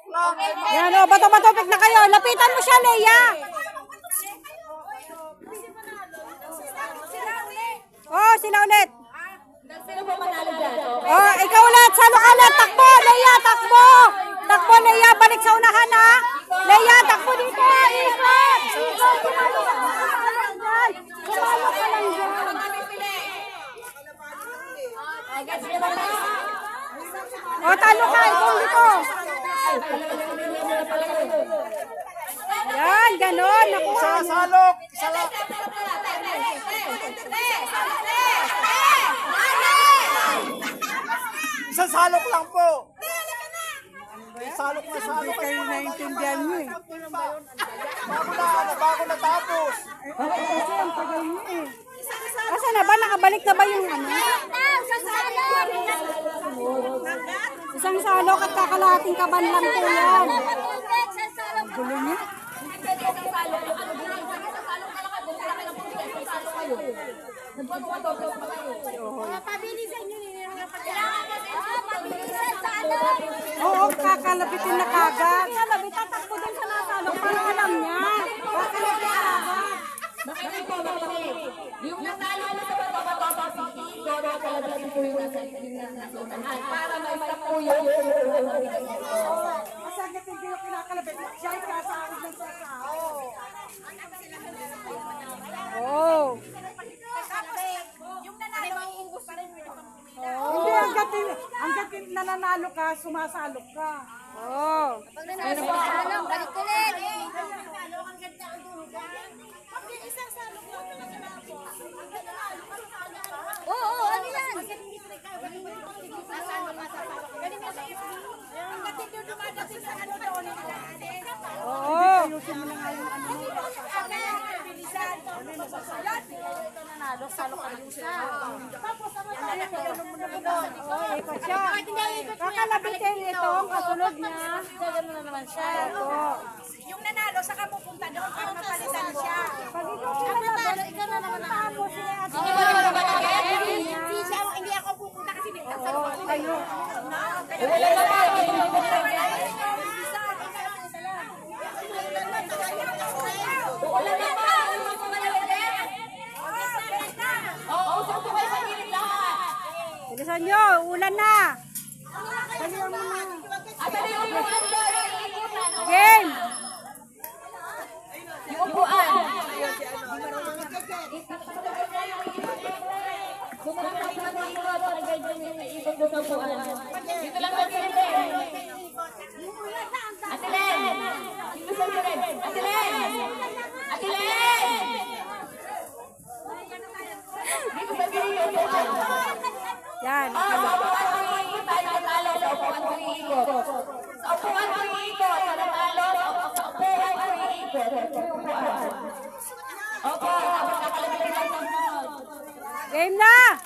Yan o, bato-batopik na kayo. Lapitan mo siya, Leia. Oh, sila ulit. Oh, ikaw ulit. Salo ka ulit. Takbo, Leia, takbo. Takbo, Leia. Balik sa unahan, ha. Leia, takbo dito. Ikot. Ikot. Sumalo ka lang dyan. Sumalo ka lang dyan. Oh, talo ka. Ikaw dito. Yan, ganon. Nakuha. Salok. Isang salok lang po. Salok na salok. Hindi kayo naiintindihan nyo eh. Bago natapos. Kasi ang tagal nyo eh. Asa na ba? Nakabalik na ba yung ano? Isang salok at kakalahating kaban lang po yan. Gulo niya. Oo, kakalabitin na kagad. Kakalabitin, tatakbo din sa nasalok. Parang alam niya. Kakalabitin na kagad. Yung natalo na sa bato-bato, Doro talaga po yung nasa itinanasotahan para ma-stop po yun. Kasi agad hindi yung kinakalabit. Siya ay kasahod ng sasahod. Oo. Hindi, hanggat nananalo ka, sumasalok ka. Oo. Pag nanalo ka, balik ulit. Oo, ano yan? Oo. Ikot siya. Kakalabitin ito, ang kasunod niya. Gagano na naman siya. Yung nanalo, saka pupunta doon para mapalitan siya. Pag ikaw kinalaban, ikaw na naman tapos siya. Hindi ako pupunta kasi dito sa Kayo. Bilisan nyo, ulan na. Kalihan mo na. Game! Yung upuan. Dito lang sa sirete. Ate Len! Dito sa sirete. Ate Len! Ate Len! Dito sa sirete. Yan. Sa upuan ko iikot, tayo natalo. Sa upuan ko iikot. Sa upuan ko iikot, natalo. Sa upuan ko iikot. Opo, tapos nakalagay lang ng sunod. Game na!